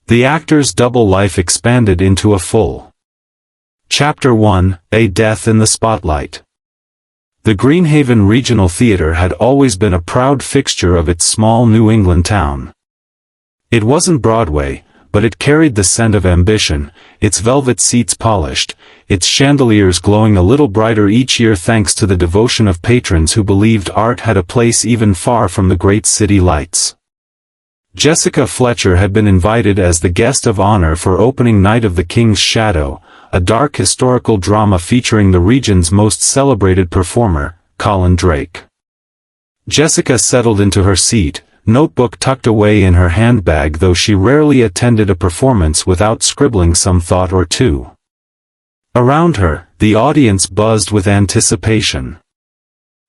The actor's double life expanded into a full. Chapter 1: A Death in the Spotlight. The Greenhaven Regional Theater had always been a proud fixture of its small New England town. It wasn't Broadway, but it carried the scent of ambition, its velvet seats polished, its chandeliers glowing a little brighter each year thanks to the devotion of patrons who believed art had a place even far from the great city lights. Jessica Fletcher had been invited as the guest of honor for opening night of The King's Shadow, a dark historical drama featuring the region's most celebrated performer, Colin Drake. Jessica settled into her seat, notebook tucked away in her handbag, though she rarely attended a performance without scribbling some thought or two. Around her, the audience buzzed with anticipation.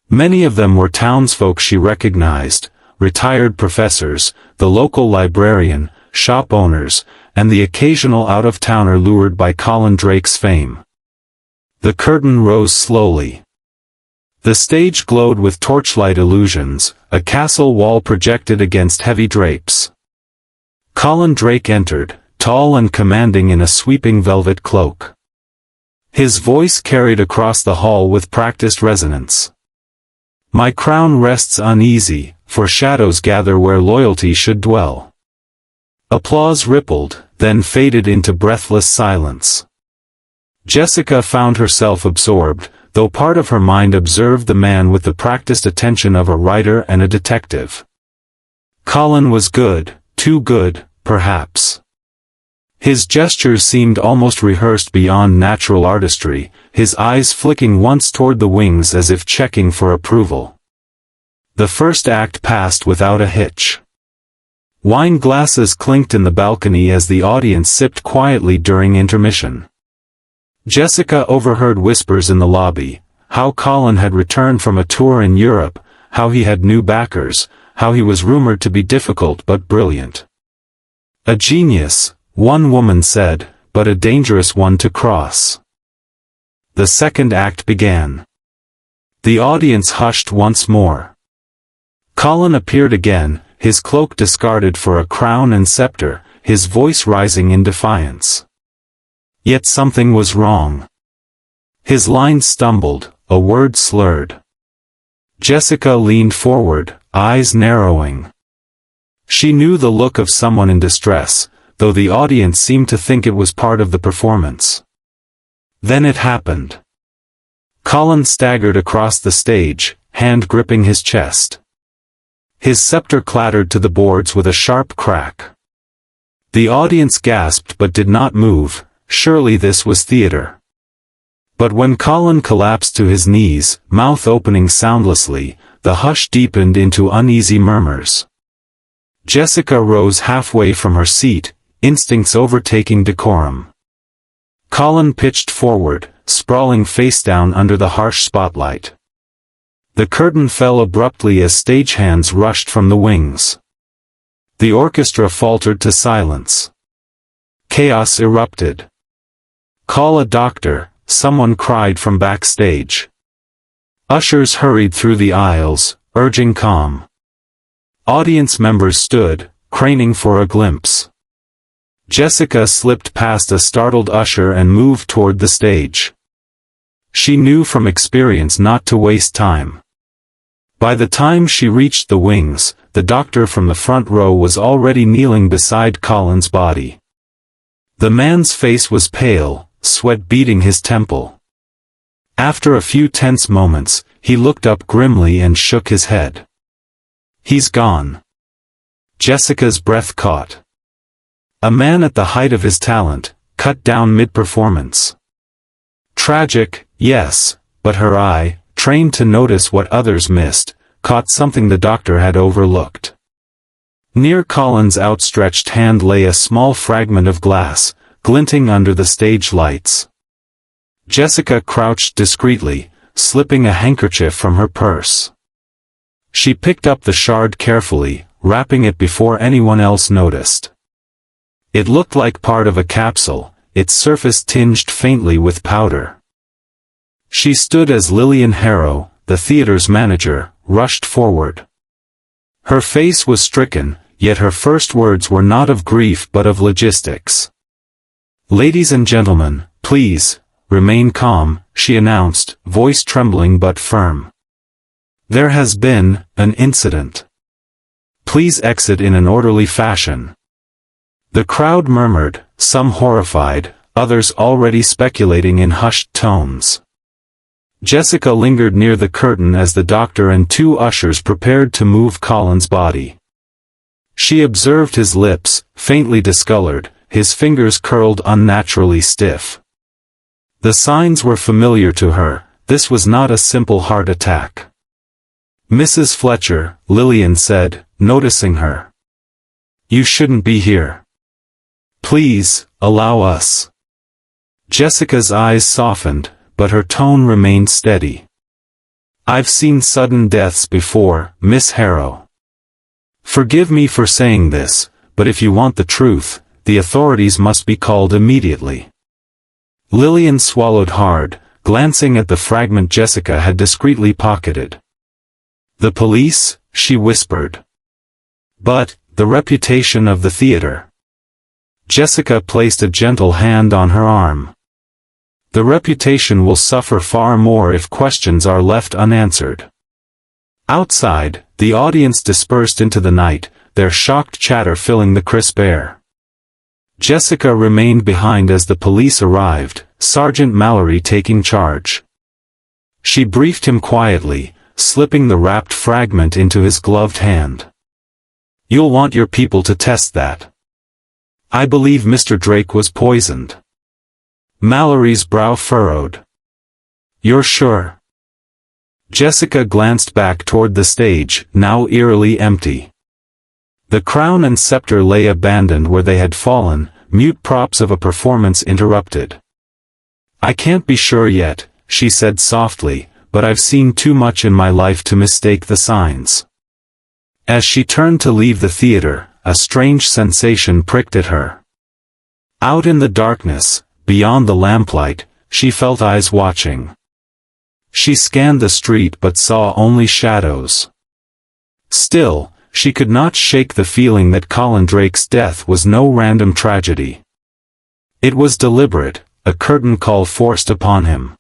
Many of them were townsfolk she recognized, retired professors, the local librarian, shop owners, and the occasional out-of-towner lured by Colin Drake's fame. The curtain rose slowly. The stage glowed with torchlight illusions, a castle wall projected against heavy drapes. Colin Drake entered, tall and commanding in a sweeping velvet cloak. His voice carried across the hall with practiced resonance. "My crown rests uneasy, for shadows gather where loyalty should dwell." Applause rippled, then faded into breathless silence. Jessica found herself absorbed, though part of her mind observed the man with the practiced attention of a writer and a detective. Colin was good, too good, perhaps. His gestures seemed almost rehearsed beyond natural artistry, his eyes flicking once toward the wings as if checking for approval. The first act passed without a hitch. Wine glasses clinked in the balcony as the audience sipped quietly during intermission. Jessica overheard whispers in the lobby, how Colin had returned from a tour in Europe, how he had new backers, how he was rumored to be difficult but brilliant. "A genius," one woman said, "but a dangerous one to cross." The second act began. The audience hushed once more. Colin appeared again, his cloak discarded for a crown and scepter, his voice rising in defiance. Yet something was wrong. His lines stumbled, a word slurred. Jessica leaned forward, eyes narrowing. She knew the look of someone in distress, though the audience seemed to think it was part of the performance. Then it happened. Colin staggered across the stage, hand gripping his chest. His scepter clattered to the boards with a sharp crack. The audience gasped but did not move, surely this was theater. But when Colin collapsed to his knees, mouth opening soundlessly, the hush deepened into uneasy murmurs. Jessica rose halfway from her seat, instincts overtaking decorum. Colin pitched forward, sprawling face down under the harsh spotlight. The curtain fell abruptly as stagehands rushed from the wings. The orchestra faltered to silence. Chaos erupted. "Call a doctor," someone cried from backstage. Ushers hurried through the aisles, urging calm. Audience members stood, craning for a glimpse. Jessica slipped past a startled usher and moved toward the stage. She knew from experience not to waste time. By the time she reached the wings, the doctor from the front row was already kneeling beside Colin's body. The man's face was pale, sweat beading his temple. After a few tense moments, he looked up grimly and shook his head. "He's gone." Jessica's breath caught. A man at the height of his talent, cut down mid-performance. Tragic, yes, but her eye, trained to notice what others missed, caught something the doctor had overlooked. Near Colin's outstretched hand lay a small fragment of glass, glinting under the stage lights. Jessica crouched discreetly, slipping a handkerchief from her purse. She picked up the shard carefully, wrapping it before anyone else noticed. It looked like part of a capsule, its surface tinged faintly with powder. She stood as Lillian Harrow, the theater's manager, rushed forward. Her face was stricken, yet her first words were not of grief but of logistics. "Ladies and gentlemen, please, remain calm," she announced, voice trembling but firm. "There has been an incident. Please exit in an orderly fashion." The crowd murmured, some horrified, others already speculating in hushed tones. Jessica lingered near the curtain as the doctor and two ushers prepared to move Colin's body. She observed his lips, faintly discolored, his fingers curled unnaturally stiff. The signs were familiar to her, this was not a simple heart attack. "Mrs. Fletcher," Lillian said, noticing her. "You shouldn't be here. Please, allow us." Jessica's eyes softened, but her tone remained steady. "I've seen sudden deaths before, Miss Harrow. Forgive me for saying this, but if you want the truth, the authorities must be called immediately." Lillian swallowed hard, glancing at the fragment Jessica had discreetly pocketed. "The police?" she whispered. "But, the reputation of the theater." Jessica placed a gentle hand on her arm. "The reputation will suffer far more if questions are left unanswered." Outside, the audience dispersed into the night, their shocked chatter filling the crisp air. Jessica remained behind as the police arrived, Sergeant Mallory taking charge. She briefed him quietly, slipping the wrapped fragment into his gloved hand. "You'll want your people to test that. I believe Mr. Drake was poisoned." Mallory's brow furrowed. "You're sure?" Jessica glanced back toward the stage, now eerily empty. The crown and scepter lay abandoned where they had fallen, mute props of a performance interrupted. "I can't be sure yet," she said softly, "but I've seen too much in my life to mistake the signs." As she turned to leave the theater, a strange sensation pricked at her. Out in the darkness, beyond the lamplight, she felt eyes watching. She scanned the street but saw only shadows. Still, she could not shake the feeling that Colin Drake's death was no random tragedy. It was deliberate, a curtain call forced upon him.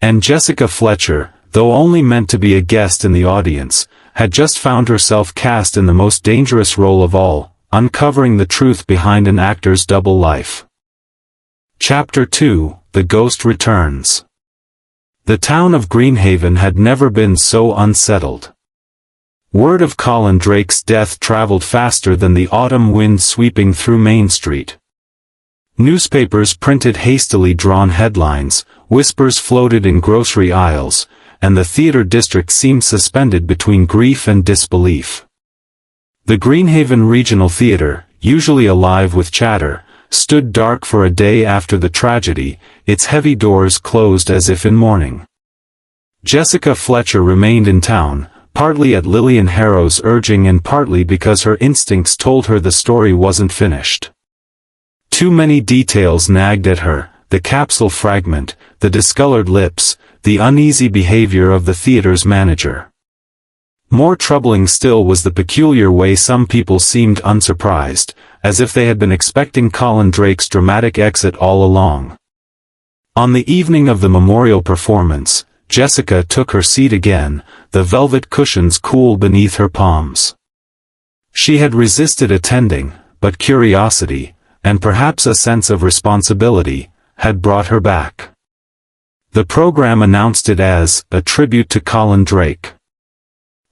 And Jessica Fletcher, though only meant to be a guest in the audience, had just found herself cast in the most dangerous role of all, uncovering the truth behind an actor's double life. Chapter 2, The Ghost Returns. The town of Greenhaven had never been so unsettled. Word of Colin Drake's death traveled faster than the autumn wind sweeping through Main Street. Newspapers printed hastily drawn headlines, whispers floated in grocery aisles, and the theater district seemed suspended between grief and disbelief. The Greenhaven Regional Theater, usually alive with chatter, stood dark for a day after the tragedy, its heavy doors closed as if in mourning. Jessica Fletcher remained in town, partly at Lillian Harrow's urging and partly because her instincts told her the story wasn't finished. Too many details nagged at her, the capsule fragment, the discolored lips, the uneasy behavior of the theater's manager. More troubling still was the peculiar way some people seemed unsurprised, as if they had been expecting Colin Drake's dramatic exit all along. On the evening of the memorial performance, Jessica took her seat again, the velvet cushions cool beneath her palms. She had resisted attending, but curiosity, and perhaps a sense of responsibility, had brought her back. The program announced it as a tribute to Colin Drake.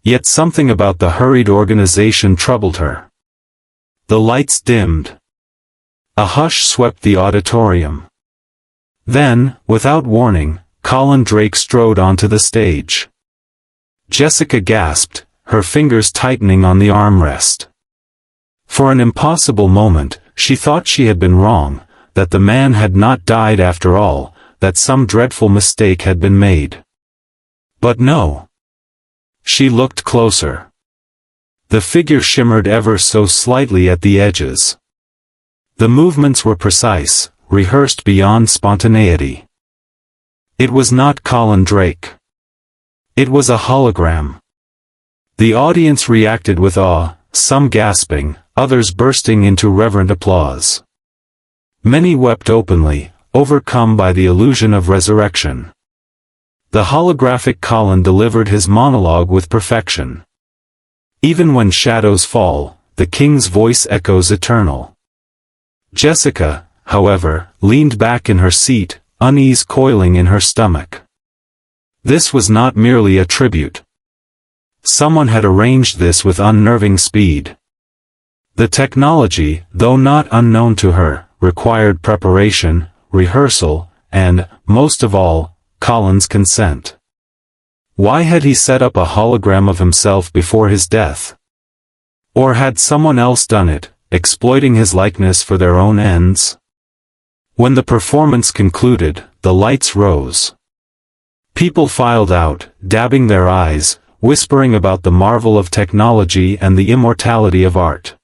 Yet something about the hurried organization troubled her. The lights dimmed. A hush swept the auditorium. Then, without warning, Colin Drake strode onto the stage. Jessica gasped, her fingers tightening on the armrest. For an impossible moment, she thought she had been wrong, that the man had not died after all, that some dreadful mistake had been made. But no. She looked closer. The figure shimmered ever so slightly at the edges. The movements were precise, rehearsed beyond spontaneity. It was not Colin Drake. It was a hologram. The audience reacted with awe, some gasping, others bursting into reverent applause. Many wept openly, overcome by the illusion of resurrection. The holographic Colin delivered his monologue with perfection. Even when shadows fall, the king's voice echoes eternal. Jessica, however, leaned back in her seat, unease coiling in her stomach. This was not merely a tribute. Someone had arranged this with unnerving speed. The technology, though not unknown to her, required preparation, rehearsal, and, most of all, Colin's consent. Why had he set up a hologram of himself before his death? Or had someone else done it, exploiting his likeness for their own ends? When the performance concluded, the lights rose. People filed out, dabbing their eyes, whispering about the marvel of technology and the immortality of art.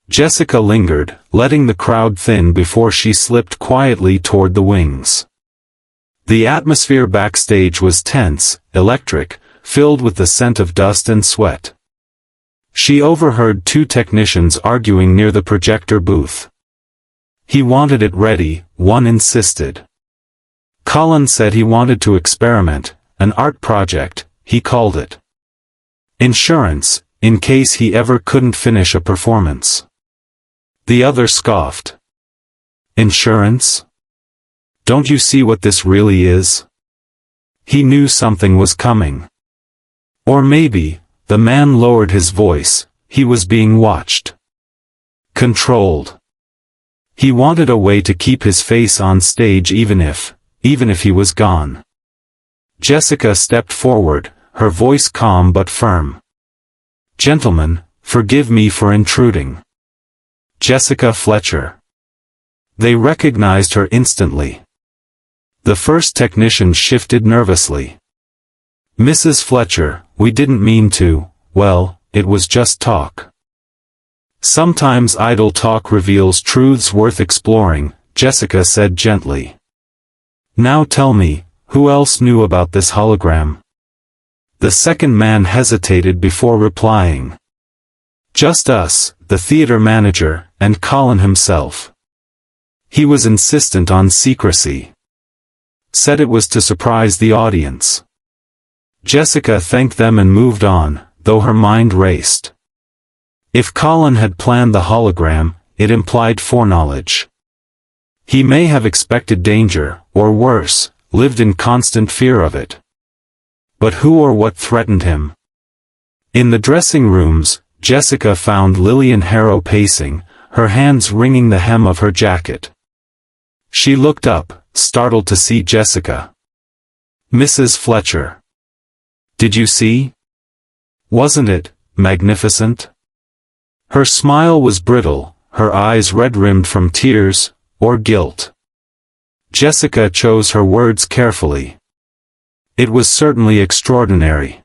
Jessica lingered, letting the crowd thin before she slipped quietly toward the wings. The atmosphere backstage was tense, electric, filled with the scent of dust and sweat. She overheard two technicians arguing near the projector booth. He wanted it ready, one insisted. Colin said he wanted to experiment, an art project, he called it. Insurance, in case he ever couldn't finish a performance. The other scoffed. Insurance? Don't you see what this really is? He knew something was coming. Or maybe, the man lowered his voice, he was being watched. Controlled. He wanted a way to keep his face on stage even if he was gone. Jessica stepped forward, her voice calm but firm. Gentlemen, forgive me for intruding. Jessica Fletcher. They recognized her instantly. The first technician shifted nervously. Mrs. Fletcher, we didn't mean to, well, it was just talk. Sometimes idle talk reveals truths worth exploring, Jessica said gently. Now tell me, who else knew about this hologram? The second man hesitated before replying. Just us, the theater manager, and Colin himself. He was insistent on secrecy. Said it was to surprise the audience. Jessica thanked them and moved on, though her mind raced. If Colin had planned the hologram, it implied foreknowledge. He may have expected danger, or worse, lived in constant fear of it. But who or what threatened him? In the dressing rooms, Jessica found Lillian Harrow pacing, her hands wringing the hem of her jacket. She looked up, startled to see Jessica. Mrs. Fletcher. Did you see? Wasn't it magnificent? Her smile was brittle, her eyes red-rimmed from tears, or guilt. Jessica chose her words carefully. It was certainly extraordinary.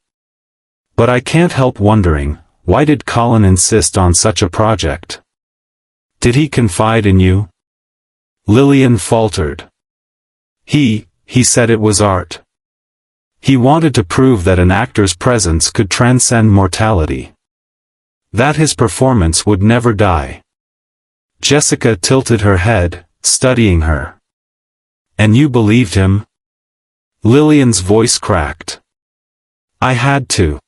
But I can't help wondering, why did Colin insist on such a project? Did he confide in you? Lillian faltered. He said it was art. He wanted to prove that an actor's presence could transcend mortality. That his performance would never die. Jessica tilted her head, studying her. And you believed him? Lillian's voice cracked. I had to.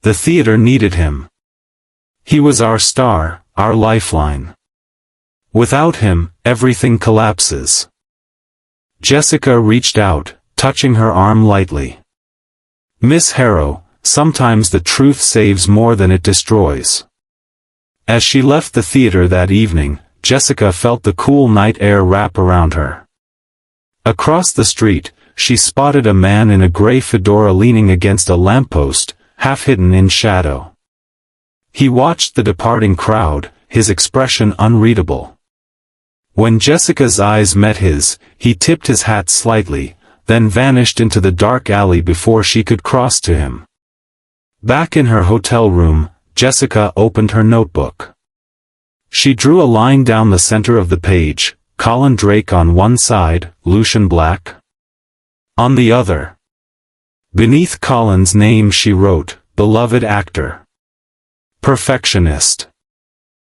The theater needed him. He was our star, our lifeline. Without him, everything collapses. Jessica reached out, touching her arm lightly. Miss Harrow, sometimes the truth saves more than it destroys. As she left the theater that evening, Jessica felt the cool night air wrap around her. Across the street, she spotted a man in a gray fedora leaning against a lamppost, half hidden in shadow. He watched the departing crowd, his expression unreadable. When Jessica's eyes met his, he tipped his hat slightly, then vanished into the dark alley before she could cross to him. Back in her hotel room, Jessica opened her notebook. She drew a line down the center of the page, Colin Drake on one side, Lucian Black on the other. Beneath Colin's name she wrote, beloved actor. Perfectionist.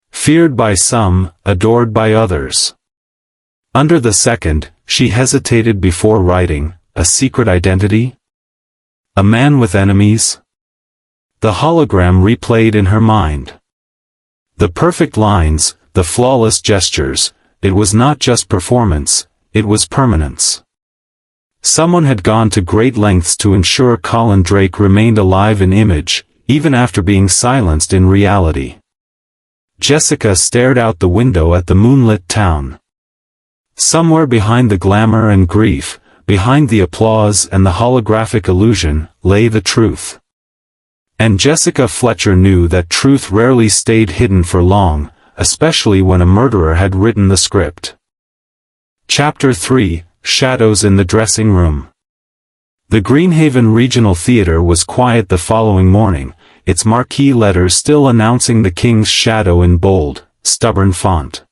Feared by some, adored by others. Under the second, she hesitated before writing, a secret identity? A man with enemies? The hologram replayed in her mind. The perfect lines, the flawless gestures, it was not just performance, it was permanence. Someone had gone to great lengths to ensure Colin Drake remained alive in image, even after being silenced in reality. Jessica stared out the window at the moonlit town. Somewhere behind the glamour and grief, behind the applause and the holographic illusion, lay the truth. And Jessica Fletcher knew that truth rarely stayed hidden for long, especially when a murderer had written the script. Chapter 3, Shadows in the Dressing Room. The Greenhaven Regional Theatre was quiet the following morning, its marquee letters still announcing the King's shadow in bold, stubborn font.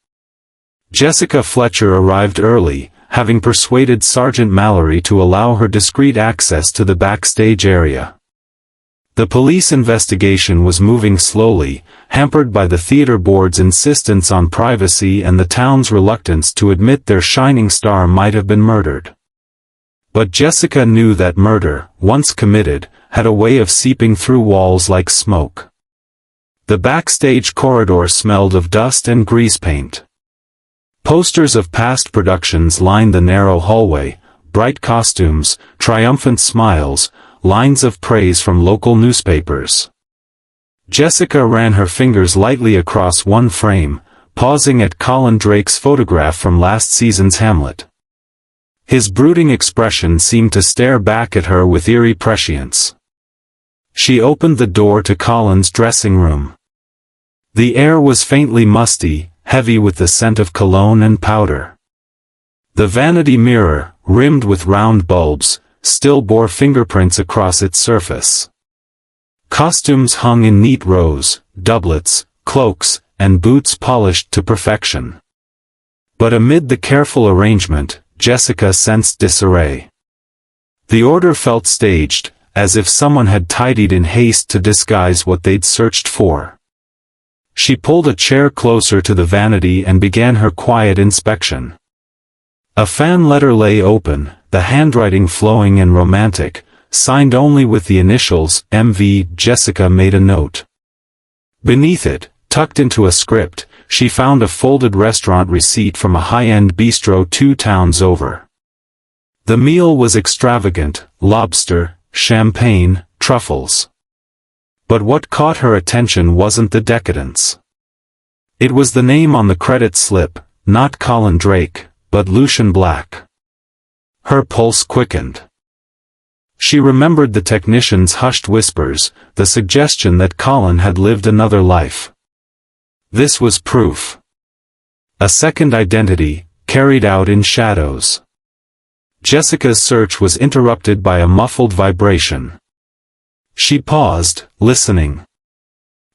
Jessica Fletcher arrived early, having persuaded Sergeant Mallory to allow her discreet access to the backstage area. The police investigation was moving slowly, hampered by the theater board's insistence on privacy and the town's reluctance to admit their shining star might have been murdered. But Jessica knew that murder, once committed, had a way of seeping through walls like smoke. The backstage corridor smelled of dust and grease paint. Posters of past productions lined the narrow hallway, bright costumes, triumphant smiles, lines of praise from local newspapers. Jessica ran her fingers lightly across one frame, pausing at Colin Drake's photograph from last season's Hamlet. His brooding expression seemed to stare back at her with eerie prescience. She opened the door to Colin's dressing room. The air was faintly musty, heavy with the scent of cologne and powder. The vanity mirror, rimmed with round bulbs, still bore fingerprints across its surface. Costumes hung in neat rows, doublets, cloaks, and boots polished to perfection. But amid the careful arrangement, Jessica sensed disarray. The order felt staged, as if someone had tidied in haste to disguise what they'd searched for. She pulled a chair closer to the vanity and began her quiet inspection. A fan letter lay open, the handwriting flowing and romantic, signed only with the initials, MV. Jessica made a note. Beneath it, tucked into a script, she found a folded restaurant receipt from a high-end bistro 2 towns over. The meal was extravagant, lobster, champagne, truffles. But what caught her attention wasn't the decadence. It was the name on the credit slip, not Colin Drake, but Lucian Black. Her pulse quickened. She remembered the technician's hushed whispers, the suggestion that Colin had lived another life. This was proof. A second identity, carried out in shadows. Jessica's search was interrupted by a muffled vibration. She paused, listening.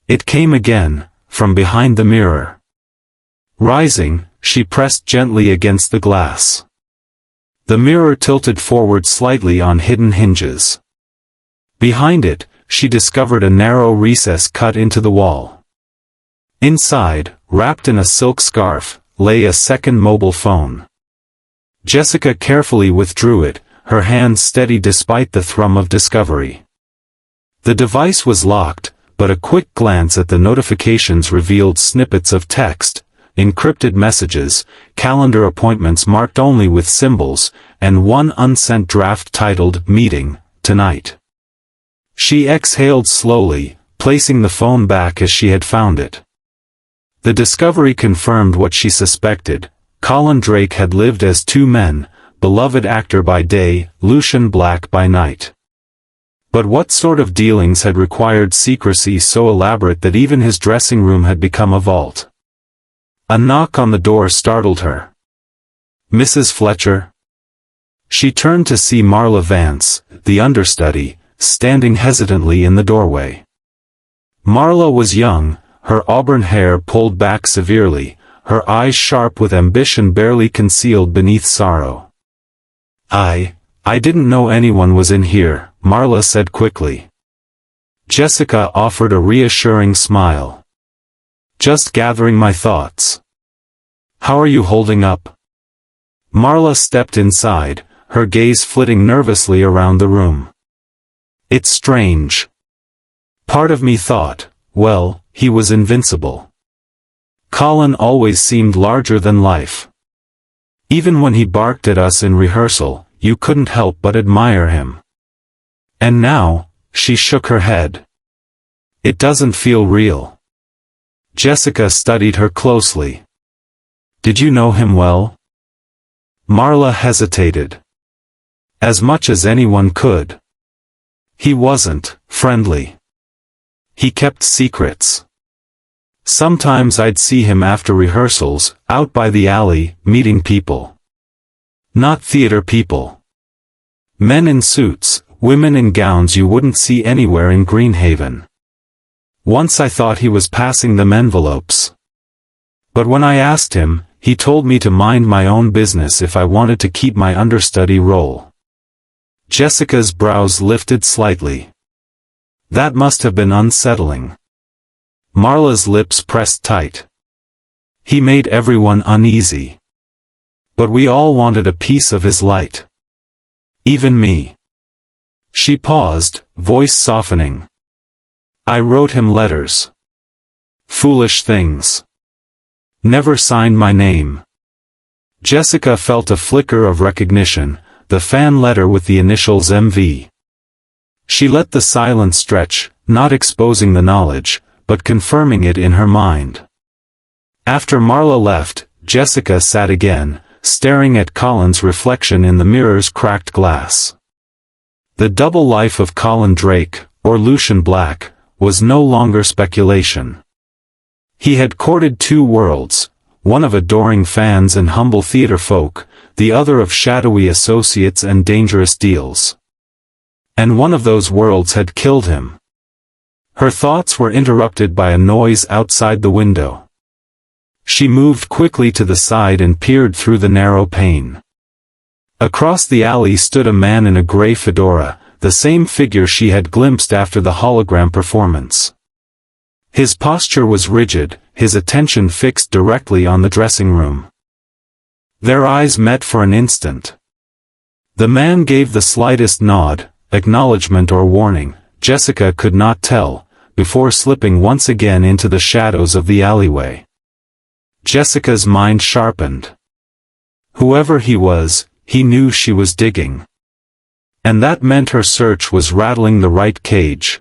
It came again, from behind the mirror. Rising, she pressed gently against the glass. The mirror tilted forward slightly on hidden hinges. Behind it, she discovered a narrow recess cut into the wall. Inside, wrapped in a silk scarf, lay a second mobile phone. Jessica carefully withdrew it, her hands steady despite the thrum of discovery. The device was locked, but a quick glance at the notifications revealed snippets of text, encrypted messages, calendar appointments marked only with symbols, and one unsent draft titled "Meeting, Tonight." She exhaled slowly, placing the phone back as she had found it. The discovery confirmed what she suspected. Colin Drake had lived as 2 men, beloved actor by day, Lucian Black by night. But what sort of dealings had required secrecy so elaborate that even his dressing room had become a vault? A knock on the door startled her. "Mrs. Fletcher?" She turned to see Marla Vance, the understudy, standing hesitantly in the doorway. Marla was young, her auburn hair pulled back severely, her eyes sharp with ambition barely concealed beneath sorrow. I didn't know anyone was in here," Marla said quickly. Jessica offered a reassuring smile. Just gathering my thoughts. How are you holding up? Marla stepped inside, her gaze flitting nervously around the room. It's strange. Part of me thought, well, he was invincible. Colin always seemed larger than life. Even when he barked at us in rehearsal, you couldn't help but admire him. And now, she shook her head. It doesn't feel real. Jessica studied her closely. Did you know him well? Marla hesitated. As much as anyone could. He wasn't friendly. He kept secrets. Sometimes I'd see him after rehearsals, out by the alley, meeting people. Not theater people. Men in suits, women in gowns you wouldn't see anywhere in Greenhaven. Once I thought he was passing them envelopes. But when I asked him, he told me to mind my own business if I wanted to keep my understudy role. Jessica's brows lifted slightly. That must have been unsettling. Marla's lips pressed tight. He made everyone uneasy. But we all wanted a piece of his light. Even me. She paused, voice softening. I wrote him letters. Foolish things. Never signed my name. Jessica felt a flicker of recognition, the fan letter with the initials MV. She let the silence stretch, not exposing the knowledge, but confirming it in her mind. After Marla left, Jessica sat again, staring at Colin's reflection in the mirror's cracked glass. The double life of Colin Drake, or Lucian Black, was no longer speculation. He had courted two worlds, one of adoring fans and humble theater folk, the other of shadowy associates and dangerous deals. And one of those worlds had killed him. Her thoughts were interrupted by a noise outside the window. She moved quickly to the side and peered through the narrow pane. Across the alley stood a man in a gray fedora, the same figure she had glimpsed after the hologram performance. His posture was rigid, his attention fixed directly on the dressing room. Their eyes met for an instant. The man gave the slightest nod, acknowledgement or warning, Jessica could not tell, before slipping once again into the shadows of the alleyway. Jessica's mind sharpened. Whoever he was, he knew she was digging. And that meant her search was rattling the right cage.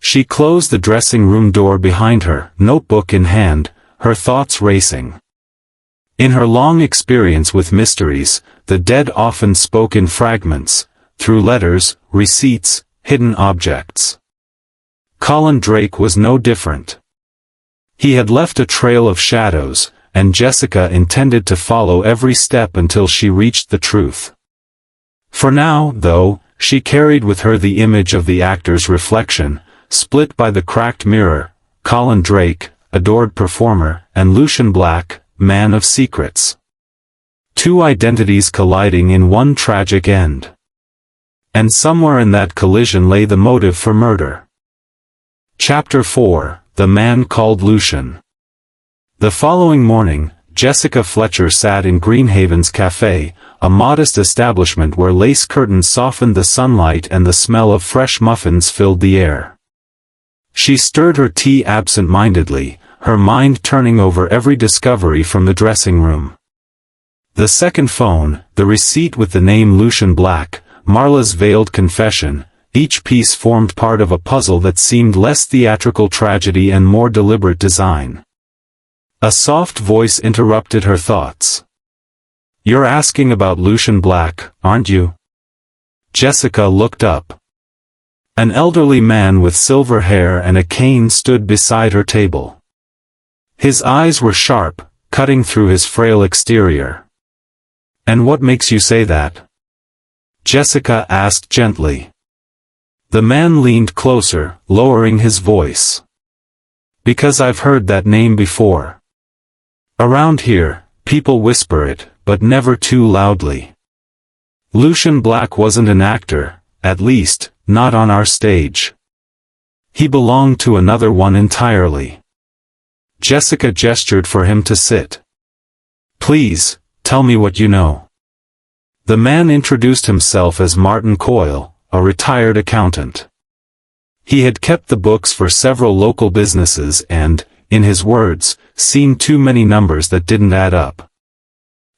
She closed the dressing room door behind her, notebook in hand, her thoughts racing. In her long experience with mysteries, the dead often spoke in fragments, through letters, receipts, hidden objects. Colin Drake was no different. He had left a trail of shadows, and Jessica intended to follow every step until she reached the truth. For now, though, she carried with her the image of the actor's reflection, split by the cracked mirror, Colin Drake, adored performer, and Lucian Black, man of secrets. Two identities colliding in one tragic end. And somewhere in that collision lay the motive for murder. Chapter 4, The Man Called Lucian. The following morning, Jessica Fletcher sat in Greenhaven's cafe, a modest establishment where lace curtains softened the sunlight and the smell of fresh muffins filled the air. She stirred her tea absent-mindedly, her mind turning over every discovery from the dressing room. The second phone, the receipt with the name Lucian Black, Marla's veiled confession, each piece formed part of a puzzle that seemed less theatrical tragedy and more deliberate design. A soft voice interrupted her thoughts. "You're asking about Lucian Black, aren't you?" Jessica looked up. An elderly man with silver hair and a cane stood beside her table. His eyes were sharp, cutting through his frail exterior. "And what makes you say that?" Jessica asked gently. The man leaned closer, lowering his voice. "Because I've heard that name before. Around here, people whisper it, but never too loudly. Lucian Black wasn't an actor, at least, not on our stage. He belonged to another one entirely. Jessica gestured for him to sit. Please, tell me what you know. The man introduced himself as Martin Coyle, a retired accountant. He had kept the books for several local businesses and, in his words, seen too many numbers that didn't add up.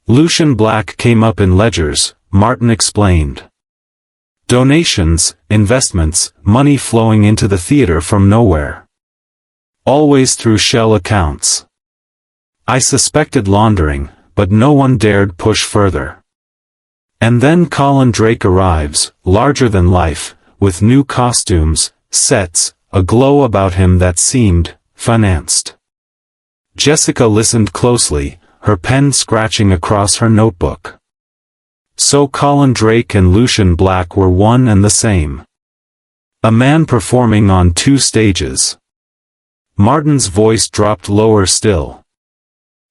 Lucian Black came up in ledgers, Martin explained. Donations, investments, money flowing into the theater from nowhere. Always through shell accounts. I suspected laundering, but no one dared push further. And then Colin Drake arrives, larger than life, with new costumes, sets, a glow about him that seemed financed. Jessica listened closely, her pen scratching across her notebook. So Colin Drake and Lucian Black were one and the same. A man performing on two stages. Martin's voice dropped lower still.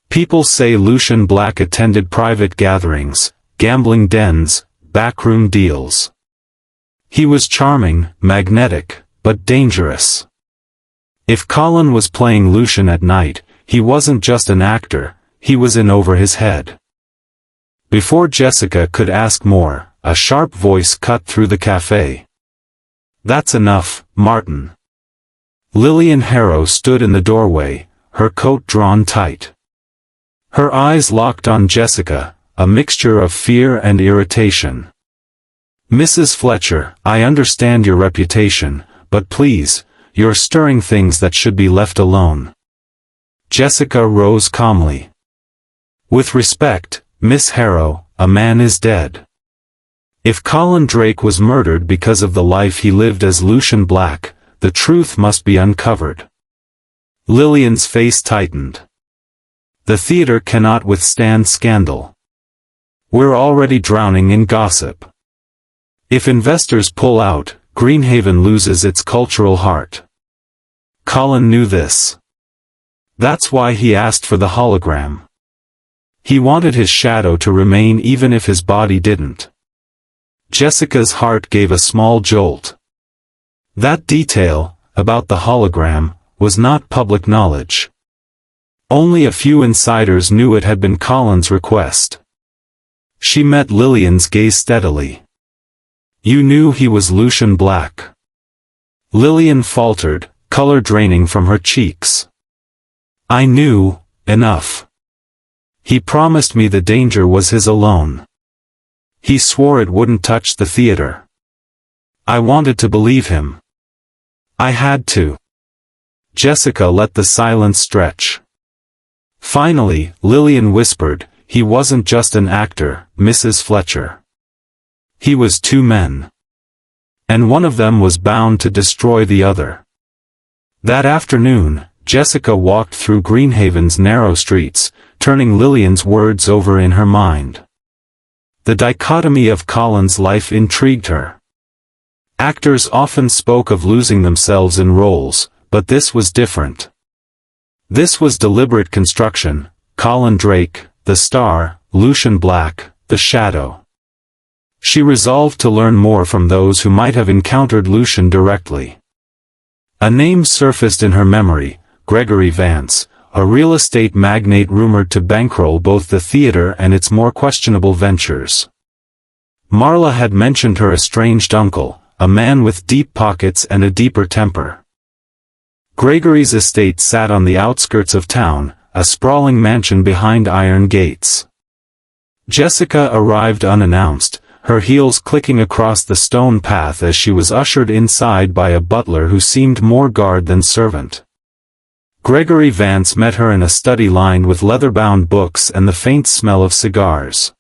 People say Lucian Black attended private gatherings, gambling dens, backroom deals. He was charming, magnetic, but dangerous. If Colin was playing Lucian at night, he wasn't just an actor, he was in over his head. Before Jessica could ask more, a sharp voice cut through the cafe. That's enough, Martin. Lillian Harrow stood in the doorway, her coat drawn tight. Her eyes locked on Jessica, a mixture of fear and irritation. Mrs. Fletcher, I understand your reputation, but please, you're stirring things that should be left alone. Jessica rose calmly. With respect, Miss Harrow, a man is dead. If Colin Drake was murdered because of the life he lived as Lucian Black, the truth must be uncovered. Lillian's face tightened. The theater cannot withstand scandal. We're already drowning in gossip. If investors pull out, Greenhaven loses its cultural heart. Colin knew this. That's why he asked for the hologram. He wanted his shadow to remain even if his body didn't. Jessica's heart gave a small jolt. That detail, about the hologram, was not public knowledge. Only a few insiders knew it had been Colin's request. She met Lillian's gaze steadily. You knew he was Lucian Black. Lillian faltered, color draining from her cheeks. I knew, enough. He promised me the danger was his alone. He swore it wouldn't touch the theater. I wanted to believe him. I had to. Jessica let the silence stretch. Finally, Lillian whispered, he wasn't just an actor, Mrs. Fletcher. He was two men. And one of them was bound to destroy the other. That afternoon, Jessica walked through Greenhaven's narrow streets, turning Lillian's words over in her mind. The dichotomy of Colin's life intrigued her. Actors often spoke of losing themselves in roles, but this was different. This was deliberate construction, Colin Drake, the star, Lucian Black, the shadow. She resolved to learn more from those who might have encountered Lucian directly. A name surfaced in her memory, Gregory Vance, a real estate magnate rumored to bankroll both the theater and its more questionable ventures. Marla had mentioned her estranged uncle, a man with deep pockets and a deeper temper. Gregory's estate sat on the outskirts of town, a sprawling mansion behind iron gates. Jessica arrived unannounced, her heels clicking across the stone path as she was ushered inside by a butler who seemed more guard than servant. Gregory Vance met her in a study lined with leather-bound books and the faint smell of cigars.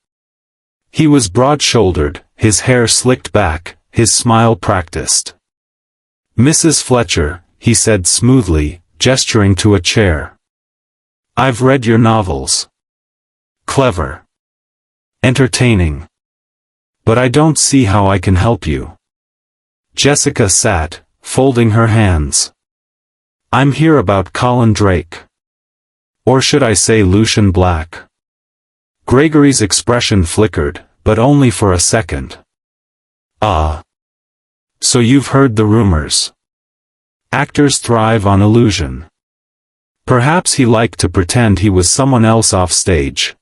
He was broad-shouldered, his hair slicked back, his smile practiced. Mrs. Fletcher, he said smoothly, gesturing to a chair. I've read your novels. Clever. Entertaining. But I don't see how I can help you. Jessica sat, folding her hands. I'm here about Colin Drake. Or should I say Lucian Black? Gregory's expression flickered, but only for a second. Ah. So you've heard the rumors. Actors thrive on illusion. Perhaps he liked to pretend he was someone else off stage.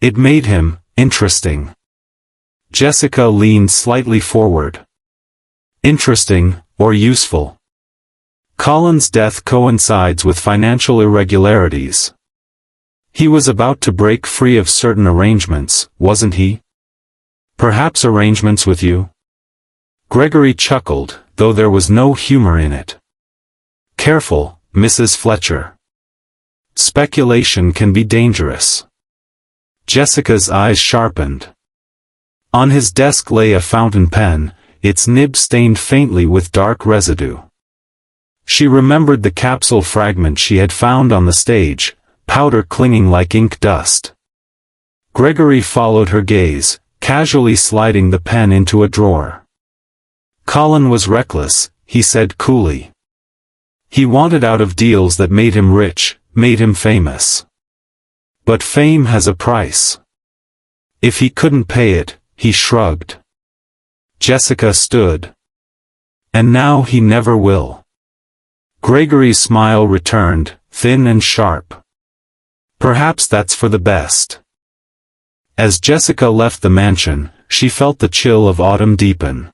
It made him interesting. Jessica leaned slightly forward. Interesting, or useful? Colin's death coincides with financial irregularities. He was about to break free of certain arrangements, wasn't he? Perhaps arrangements with you? Gregory chuckled, though there was no humor in it. Careful, Mrs. Fletcher. Speculation can be dangerous. Jessica's eyes sharpened. On his desk lay a fountain pen, its nib stained faintly with dark residue. She remembered the capsule fragment she had found on the stage, powder clinging like ink dust. Gregory followed her gaze, casually sliding the pen into a drawer. Colin was reckless, he said coolly. He wanted out of deals that made him rich, made him famous. But fame has a price. If he couldn't pay it, he shrugged. Jessica stood. And now he never will. Gregory's smile returned, thin and sharp. Perhaps that's for the best. As Jessica left the mansion, she felt the chill of autumn deepen.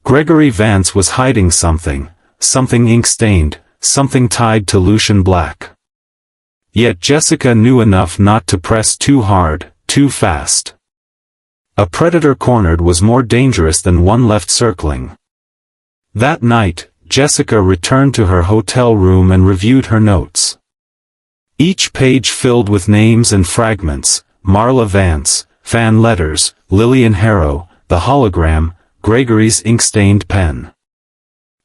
Gregory Vance was hiding something, something ink-stained, something tied to Lucian Black. Yet Jessica knew enough not to press too hard, too fast. A predator cornered was more dangerous than one left circling. That night, Jessica returned to her hotel room and reviewed her notes. Each page filled with names and fragments: Marla Vance, fan letters, Lillian Harrow, the hologram, Gregory's ink-stained pen.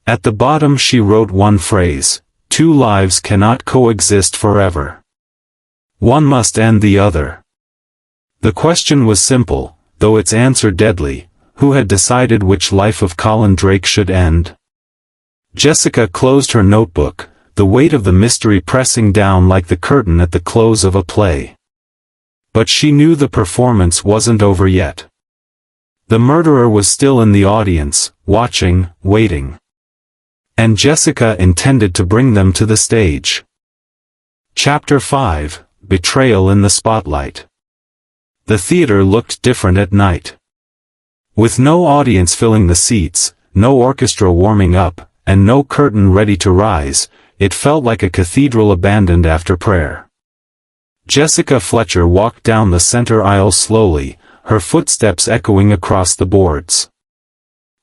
At the bottom she wrote one phrase: two lives cannot coexist forever. One must end the other. The question was simple, though its answer deadly: who had decided which life of Colin Drake should end? Jessica closed her notebook, the weight of the mystery pressing down like the curtain at the close of a play. But she knew the performance wasn't over yet. The murderer was still in the audience, watching, waiting. And Jessica intended to bring them to the stage. Chapter 5, Betrayal in the Spotlight. The theater looked different at night. With no audience filling the seats, no orchestra warming up, and no curtain ready to rise, it felt like a cathedral abandoned after prayer. Jessica Fletcher walked down the center aisle slowly, her footsteps echoing across the boards.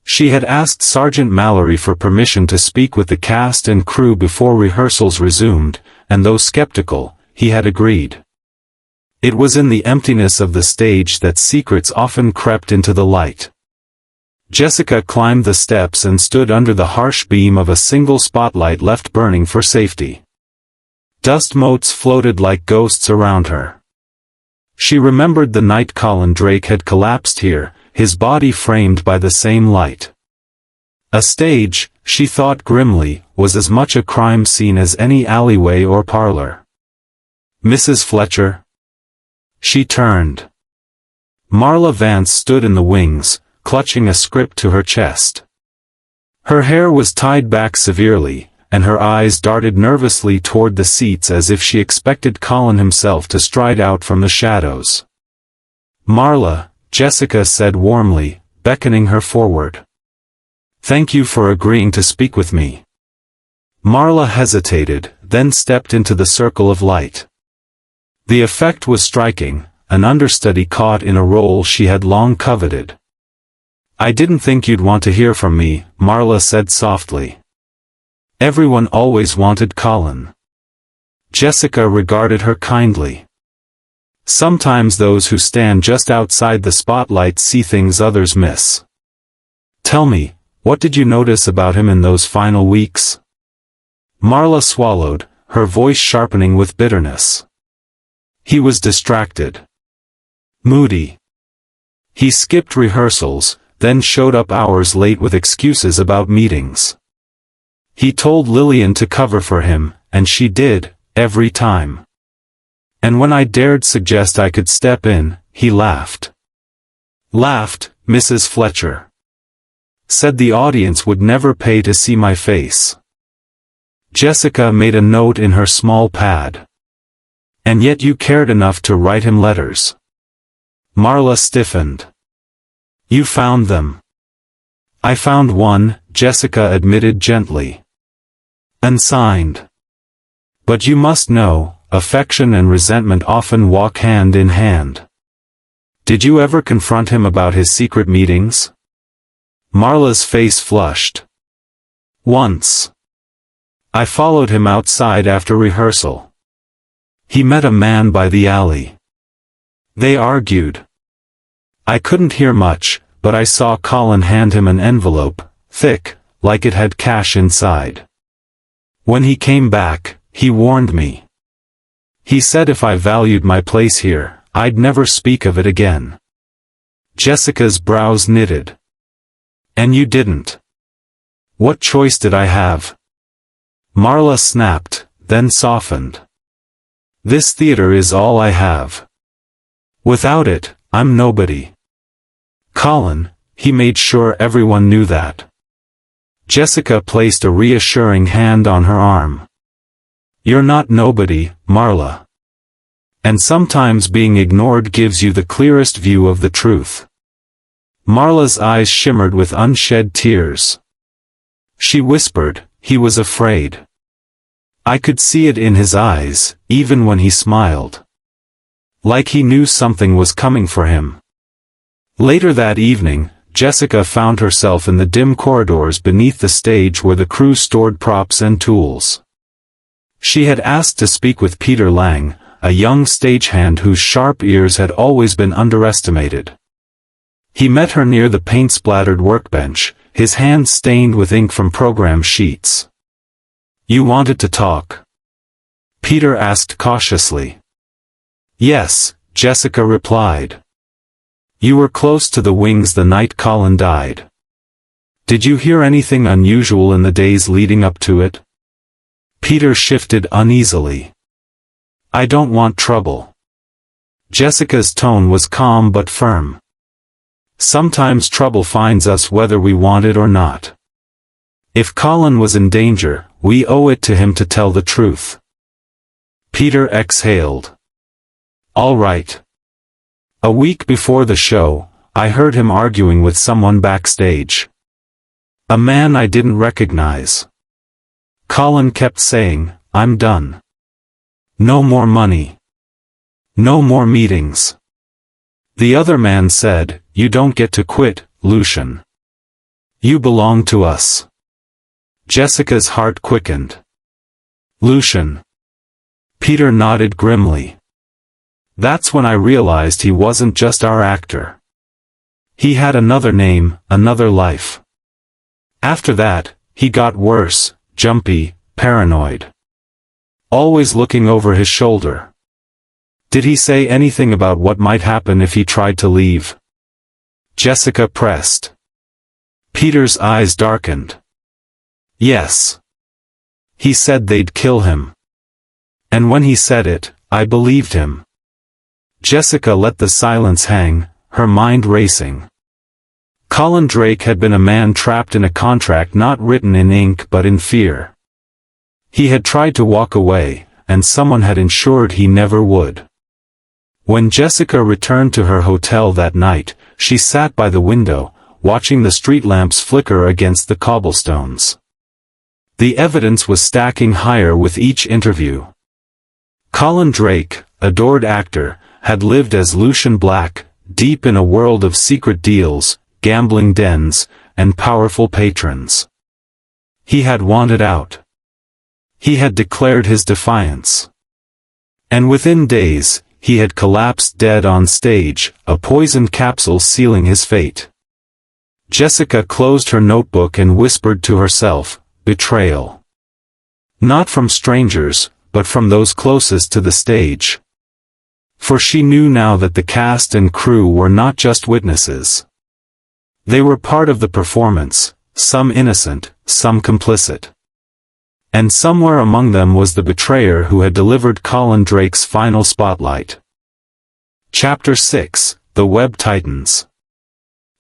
She had asked Sergeant Mallory for permission to speak with the cast and crew before rehearsals resumed, and though skeptical, he had agreed. It was in the emptiness of the stage that secrets often crept into the light. Jessica climbed the steps and stood under the harsh beam of a single spotlight left burning for safety. Dust motes floated like ghosts around her. She remembered the night Colin Drake had collapsed here, his body framed by the same light. A stage, she thought grimly, was as much a crime scene as any alleyway or parlor. Mrs. Fletcher? She turned. Marla Vance stood in the wings, clutching a script to her chest. Her hair was tied back severely, and her eyes darted nervously toward the seats as if she expected Colin himself to stride out from the shadows. Marla, Jessica said warmly, beckoning her forward. Thank you for agreeing to speak with me. Marla hesitated, then stepped into the circle of light. The effect was striking, an understudy caught in a role she had long coveted. I didn't think you'd want to hear from me, Marla said softly. Everyone always wanted Colin. Jessica regarded her kindly. Sometimes those who stand just outside the spotlight see things others miss. Tell me, what did you notice about him in those final weeks? Marla swallowed, her voice sharpening with bitterness. He was distracted. Moody. He skipped rehearsals, then showed up hours late with excuses about meetings. He told Lillian to cover for him, and she did, every time. And when I dared suggest I could step in, he laughed. Laughed, Mrs. Fletcher. Said the audience would never pay to see my face. Jessica made a note in her small pad. And yet you cared enough to write him letters. Marla stiffened. You found them. I found one, Jessica admitted gently. Unsigned. But you must know, affection and resentment often walk hand in hand. Did you ever confront him about his secret meetings? Marla's face flushed. Once. I followed him outside after rehearsal. He met a man by the alley. They argued. I couldn't hear much, but I saw Colin hand him an envelope, thick, like it had cash inside. When he came back, he warned me. He said if I valued my place here, I'd never speak of it again. Jessica's brows knitted. And you didn't. What choice did I have? Marla snapped, then softened. This theater is all I have. Without it, I'm nobody. Colin, he made sure everyone knew that. Jessica placed a reassuring hand on her arm. You're not nobody, Marla. And sometimes being ignored gives you the clearest view of the truth. Marla's eyes shimmered with unshed tears. She whispered, he was afraid. I could see it in his eyes, even when he smiled. Like he knew something was coming for him. Later that evening, Jessica found herself in the dim corridors beneath the stage where the crew stored props and tools. She had asked to speak with Peter Lang, a young stagehand whose sharp ears had always been underestimated. He met her near the paint-splattered workbench, his hands stained with ink from program sheets. You wanted to talk? Peter asked cautiously. Yes, Jessica replied. You were close to the wings the night Colin died. Did you hear anything unusual in the days leading up to it? Peter shifted uneasily. I don't want trouble. Jessica's tone was calm but firm. Sometimes trouble finds us whether we want it or not. If Colin was in danger, we owe it to him to tell the truth. Peter exhaled. All right. A week before the show, I heard him arguing with someone backstage. A man I didn't recognize. Colin kept saying, I'm done. No more money. No more meetings. The other man said, you don't get to quit, Lucian. You belong to us. Jessica's heart quickened. Lucian. Peter nodded grimly. That's when I realized he wasn't just our actor. He had another name, another life. After that, he got worse, jumpy, paranoid. Always looking over his shoulder. Did he say anything about what might happen if he tried to leave? Jessica pressed. Peter's eyes darkened. Yes. He said they'd kill him. And when he said it, I believed him. Jessica let the silence hang, her mind racing. Colin Drake had been a man trapped in a contract not written in ink but in fear. He had tried to walk away, and someone had ensured he never would. When Jessica returned to her hotel that night, she sat by the window, watching the street lamps flicker against the cobblestones. The evidence was stacking higher with each interview. Colin Drake, adored actor, had lived as Lucian Black, deep in a world of secret deals, gambling dens, and powerful patrons. He had wanted out. He had declared his defiance. And within days, he had collapsed dead on stage, a poisoned capsule sealing his fate. Jessica closed her notebook and whispered to herself, Betrayal. Not from strangers, but from those closest to the stage. For she knew now that the cast and crew were not just witnesses. They were part of the performance, some innocent, some complicit. And somewhere among them was the betrayer who had delivered Colin Drake's final spotlight. Chapter 6, The Web Titans.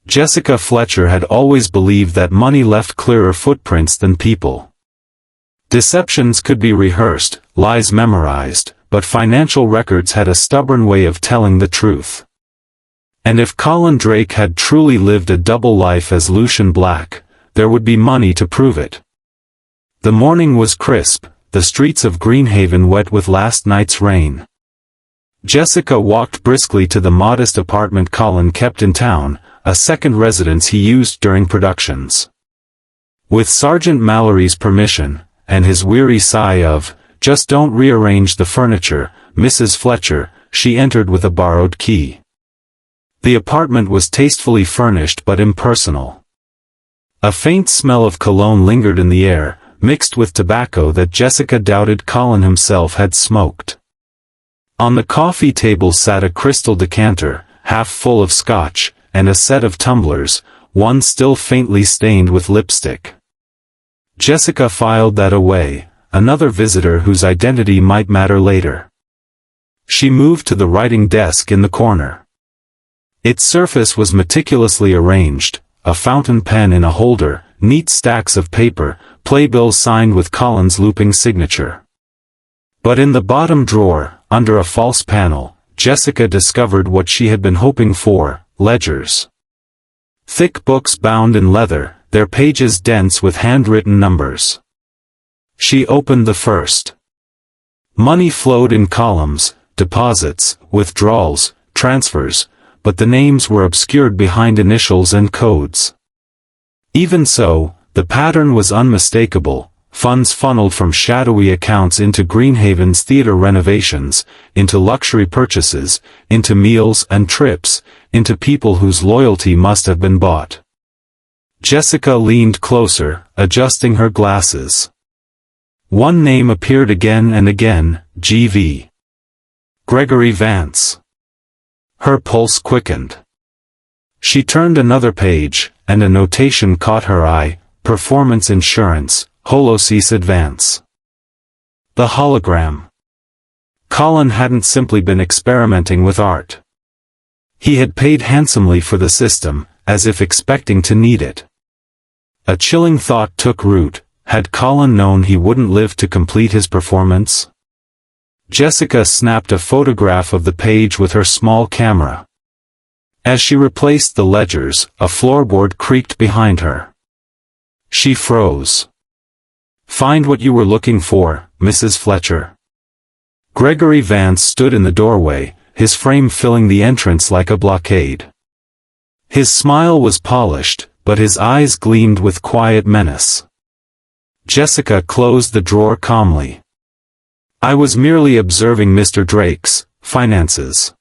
Jessica Fletcher had always believed that money left clearer footprints than people. Deceptions could be rehearsed, lies memorized, but financial records had a stubborn way of telling the truth. And if Colin Drake had truly lived a double life as Lucian Black, there would be money to prove it. The morning was crisp, the streets of Greenhaven wet with last night's rain. Jessica walked briskly to the modest apartment Colin kept in town, a second residence he used during productions. With Sergeant Mallory's permission, and his weary sigh of, "Just don't rearrange the furniture, Mrs. Fletcher," she entered with a borrowed key. The apartment was tastefully furnished but impersonal. A faint smell of cologne lingered in the air, mixed with tobacco that Jessica doubted Colin himself had smoked. On the coffee table sat a crystal decanter, half full of scotch, and a set of tumblers, one still faintly stained with lipstick. Jessica filed that away, another visitor whose identity might matter later. She moved to the writing desk in the corner. Its surface was meticulously arranged, a fountain pen in a holder, neat stacks of paper, playbills signed with Colin's looping signature. But in the bottom drawer, under a false panel, Jessica discovered what she had been hoping for: ledgers. Thick books bound in leather, their pages dense with handwritten numbers. She opened the first. Money flowed in columns, deposits, withdrawals, transfers, but the names were obscured behind initials and codes. Even so, the pattern was unmistakable: funds funneled from shadowy accounts into Greenhaven's theater renovations, into luxury purchases, into meals and trips, into people whose loyalty must have been bought. Jessica leaned closer, adjusting her glasses. One name appeared again and again: G.V. Gregory Vance. Her pulse quickened. She turned another page, and a notation caught her eye: performance insurance, holocease advance. The hologram. Colin hadn't simply been experimenting with art. He had paid handsomely for the system, as if expecting to need it. A chilling thought took root: had Colin known he wouldn't live to complete his performance? Jessica snapped a photograph of the page with her small camera. As she replaced the ledgers, a floorboard creaked behind her. She froze. "Find what you were looking for, Mrs. Fletcher." Gregory Vance stood in the doorway, his frame filling the entrance like a blockade. His smile was polished, but his eyes gleamed with quiet menace. Jessica closed the drawer calmly. "I was merely observing Mr. Drake's finances.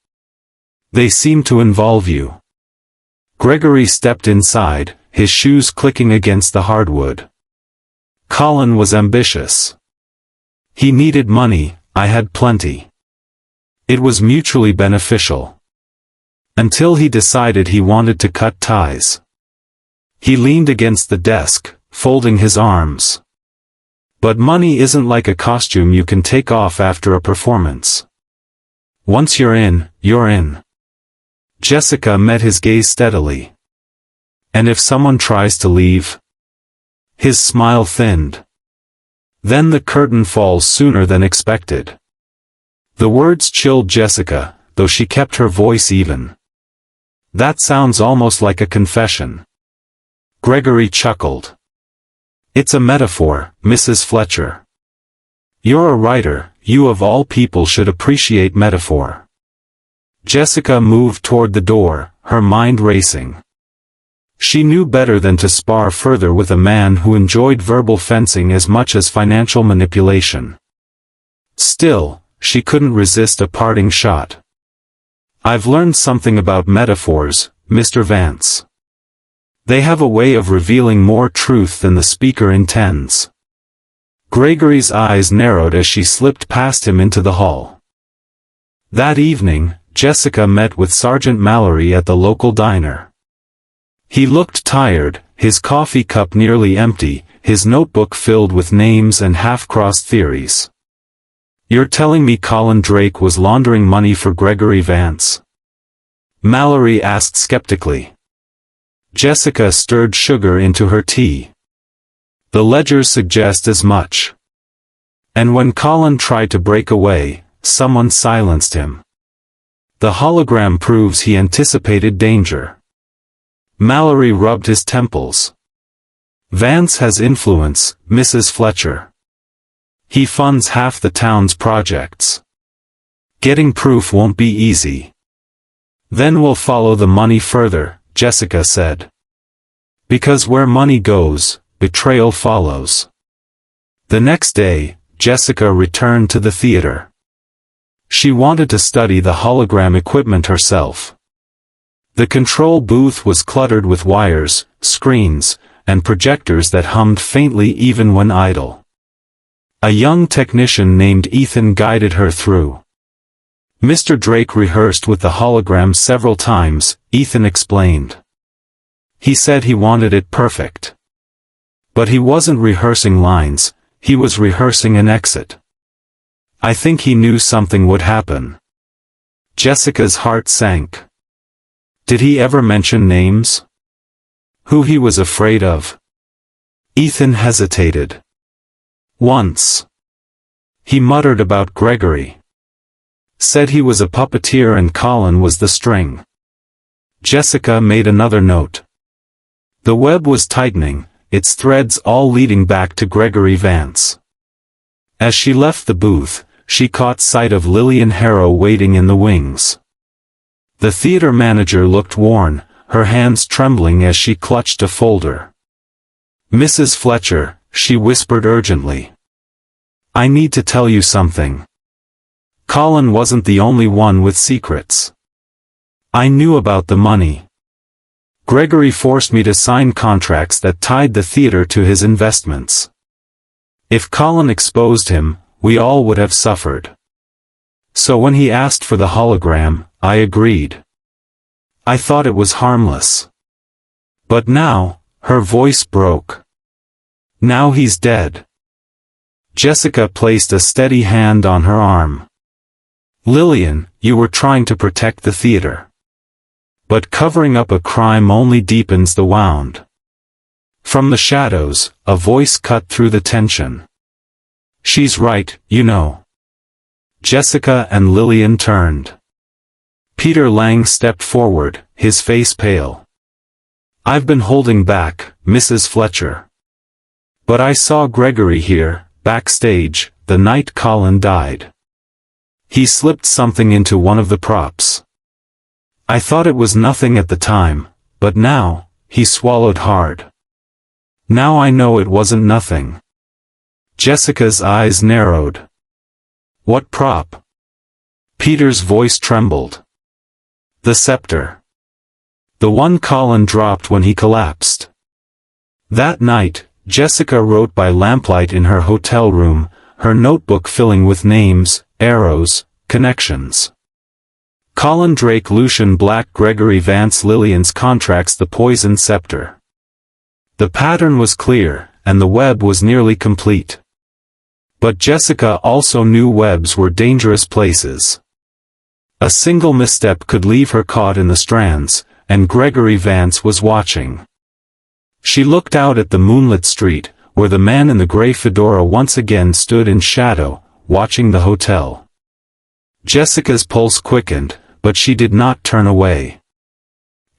They seem to involve you." Gregory stepped inside, his shoes clicking against the hardwood. Colin was ambitious. He needed money, I had plenty. It was mutually beneficial. Until he decided he wanted to cut ties. He leaned against the desk, folding his arms. But money isn't like a costume you can take off after a performance. Once you're in, you're in. Jessica met his gaze steadily. "And if someone tries to leave?" His smile thinned. "Then the curtain falls sooner than expected." The words chilled Jessica, though she kept her voice even. "That sounds almost like a confession." Gregory chuckled. "It's a metaphor, Mrs. Fletcher. You're a writer, you of all people should appreciate metaphor." Jessica moved toward the door, her mind racing. She knew better than to spar further with a man who enjoyed verbal fencing as much as financial manipulation. Still, she couldn't resist a parting shot. "I've learned something about metaphors, Mr. Vance. They have a way of revealing more truth than the speaker intends." Gregory's eyes narrowed as she slipped past him into the hall. That evening, Jessica met with Sergeant Mallory at the local diner. He looked tired, his coffee cup nearly empty, his notebook filled with names and half-crossed theories. "You're telling me Colin Drake was laundering money for Gregory Vance?" Mallory asked skeptically. Jessica stirred sugar into her tea. The ledgers suggest as much. And when Colin tried to break away, someone silenced him. The hologram proves he anticipated danger. Mallory rubbed his temples. Vance has influence, Mrs. Fletcher. He funds half the town's projects. Getting proof won't be easy. Then we'll follow the money further, Jessica said. Because where money goes, betrayal follows. The next day, Jessica returned to the theater. She wanted to study the hologram equipment herself. The control booth was cluttered with wires, screens, and projectors that hummed faintly even when idle. A young technician named Ethan guided her through. Mr. Drake rehearsed with the hologram several times, Ethan explained. He said he wanted it perfect. But he wasn't rehearsing lines, he was rehearsing an exit. I think he knew something would happen. Jessica's heart sank. Did he ever mention names? Who he was afraid of? Ethan hesitated. Once. He muttered about Gregory. Said he was a puppeteer and Colin was the string. Jessica made another note. The web was tightening, its threads all leading back to Gregory Vance. As she left the booth, she caught sight of Lillian Harrow waiting in the wings. The theater manager looked worn, her hands trembling as she clutched a folder. Mrs. Fletcher, she whispered urgently. I need to tell you something. Colin wasn't the only one with secrets. I knew about the money. Gregory forced me to sign contracts that tied the theater to his investments. If Colin exposed him, we all would have suffered. So when he asked for the hologram, I agreed. I thought it was harmless. But now, her voice broke. Now he's dead. Jessica placed a steady hand on her arm. Lillian, you were trying to protect the theater. But covering up a crime only deepens the wound. From the shadows, a voice cut through the tension. She's right, you know. Jessica and Lillian turned. Peter Lang stepped forward, his face pale. I've been holding back, Mrs. Fletcher. But I saw Gregory here, backstage, the night Colin died. He slipped something into one of the props. I thought it was nothing at the time, but now, he swallowed hard. Now I know it wasn't nothing. Jessica's eyes narrowed. What prop? Peter's voice trembled. The scepter. The one Colin dropped when he collapsed. That night, Jessica wrote by lamplight in her hotel room, her notebook filling with names, arrows, connections. Colin Drake, Lucian Black, Gregory Vance, Lillian's contracts, the poison scepter. The pattern was clear, and the web was nearly complete. But Jessica also knew webs were dangerous places. A single misstep could leave her caught in the strands, and Gregory Vance was watching. She looked out at the moonlit street, where the man in the gray fedora once again stood in shadow, watching the hotel. Jessica's pulse quickened, but she did not turn away.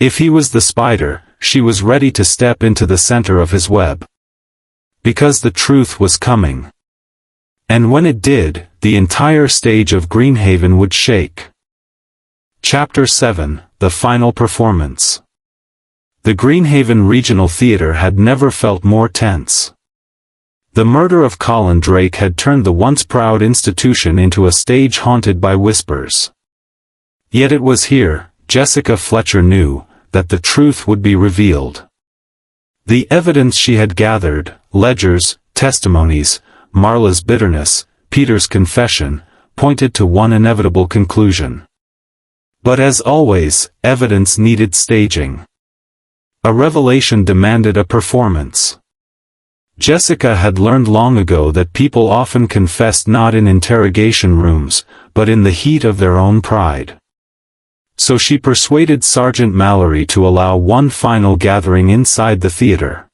If he was the spider, she was ready to step into the center of his web. Because the truth was coming. And when it did, the entire stage of Greenhaven would shake. Chapter 7, The Final Performance. The Greenhaven Regional Theater had never felt more tense. The murder of Colin Drake had turned the once proud institution into a stage haunted by whispers. Yet it was here, Jessica Fletcher knew, that the truth would be revealed. The evidence she had gathered, ledgers, testimonies, Marla's bitterness, Peter's confession, pointed to one inevitable conclusion. But as always, evidence needed staging. A revelation demanded a performance. Jessica had learned long ago that people often confessed not in interrogation rooms, but in the heat of their own pride. So she persuaded Sergeant Mallory to allow one final gathering inside the theater.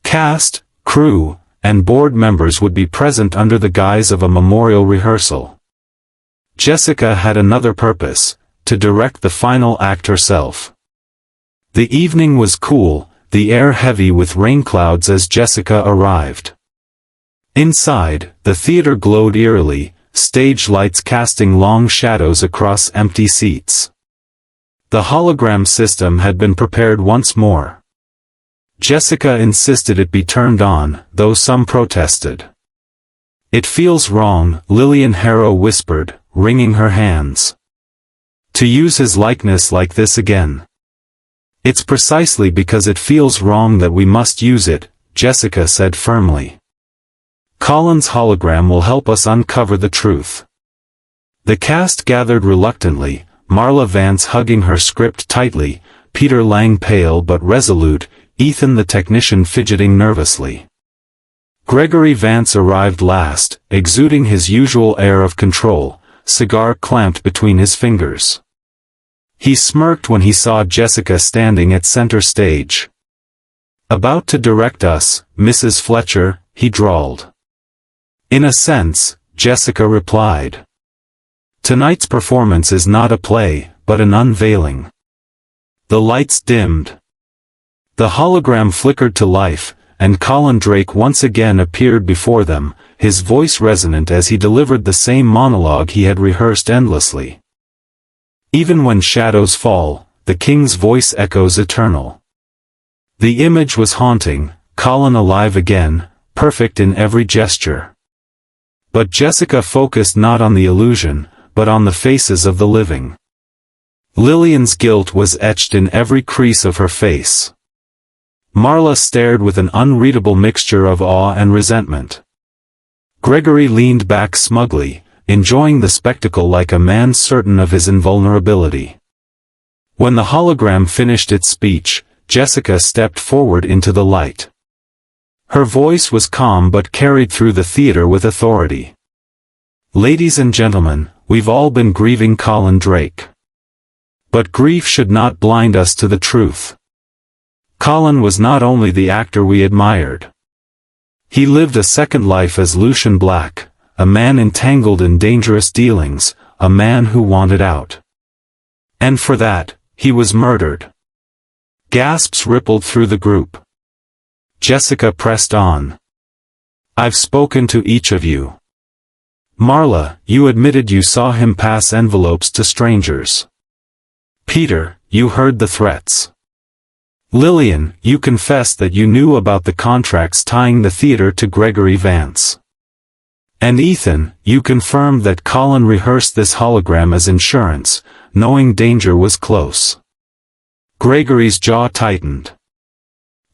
Cast, crew, and board members would be present under the guise of a memorial rehearsal. Jessica had another purpose, to direct the final act herself. The evening was cool, the air heavy with rain clouds as Jessica arrived. Inside, the theater glowed eerily, stage lights casting long shadows across empty seats. The hologram system had been prepared once more. Jessica insisted it be turned on, though some protested. "It feels wrong," Lillian Harrow whispered, wringing her hands. "To use his likeness like this again. It's precisely because it feels wrong that we must use it," Jessica said firmly. "Colin's hologram will help us uncover the truth." The cast gathered reluctantly, Marla Vance hugging her script tightly, Peter Lang pale but resolute, Ethan the technician fidgeting nervously. Gregory Vance arrived last, exuding his usual air of control, cigar clamped between his fingers. He smirked when he saw Jessica standing at center stage. "About to direct us, Mrs. Fletcher," he drawled. "In a sense," Jessica replied. "Tonight's performance is not a play, but an unveiling." The lights dimmed. The hologram flickered to life, and Colin Drake once again appeared before them, his voice resonant as he delivered the same monologue he had rehearsed endlessly. "Even when shadows fall, the king's voice echoes eternal." The image was haunting, Colin alive again, perfect in every gesture. But Jessica focused not on the illusion, but on the faces of the living. Lillian's guilt was etched in every crease of her face. Marla stared with an unreadable mixture of awe and resentment. Gregory leaned back smugly, enjoying the spectacle like a man certain of his invulnerability. When the hologram finished its speech, Jessica stepped forward into the light. Her voice was calm but carried through the theater with authority. "Ladies and gentlemen, we've all been grieving Colin Drake. But grief should not blind us to the truth. Colin was not only the actor we admired. He lived a second life as Lucian Black, a man entangled in dangerous dealings, a man who wanted out. And for that, he was murdered." Gasps rippled through the group. Jessica pressed on. "I've spoken to each of you. Marla, you admitted you saw him pass envelopes to strangers. Peter, you heard the threats. Lillian, you confessed that you knew about the contracts tying the theater to Gregory Vance. And Ethan, you confirmed that Colin rehearsed this hologram as insurance, knowing danger was close." Gregory's jaw tightened.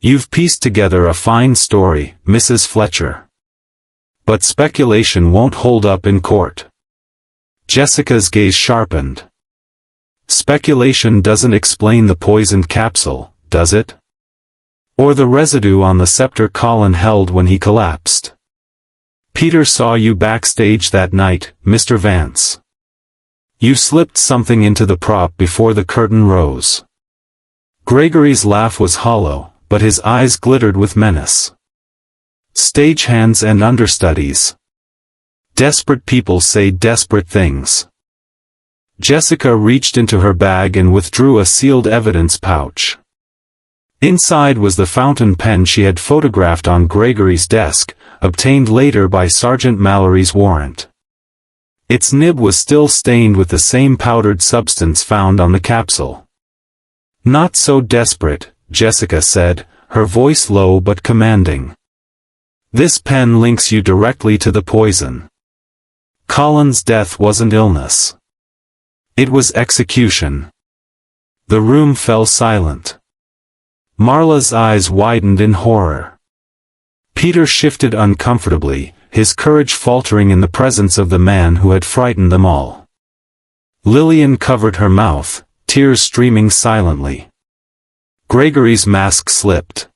"You've pieced together a fine story, Mrs. Fletcher. But speculation won't hold up in court." Jessica's gaze sharpened. "Speculation doesn't explain the poisoned capsule, does it? Or the residue on the scepter Colin held when he collapsed? Peter saw you backstage that night, Mr. Vance. You slipped something into the prop before the curtain rose." Gregory's laugh was hollow, but his eyes glittered with menace. "Stagehands and understudies. Desperate people say desperate things." Jessica reached into her bag and withdrew a sealed evidence pouch. Inside was the fountain pen she had photographed on Gregory's desk, obtained later by Sergeant Mallory's warrant. Its nib was still stained with the same powdered substance found on the capsule. "Not so desperate," Jessica said, her voice low but commanding. "This pen links you directly to the poison. Colin's death wasn't illness. It was execution." The room fell silent. Marla's eyes widened in horror. Peter shifted uncomfortably, his courage faltering in the presence of the man who had frightened them all. Lillian covered her mouth, tears streaming silently. Gregory's mask slipped.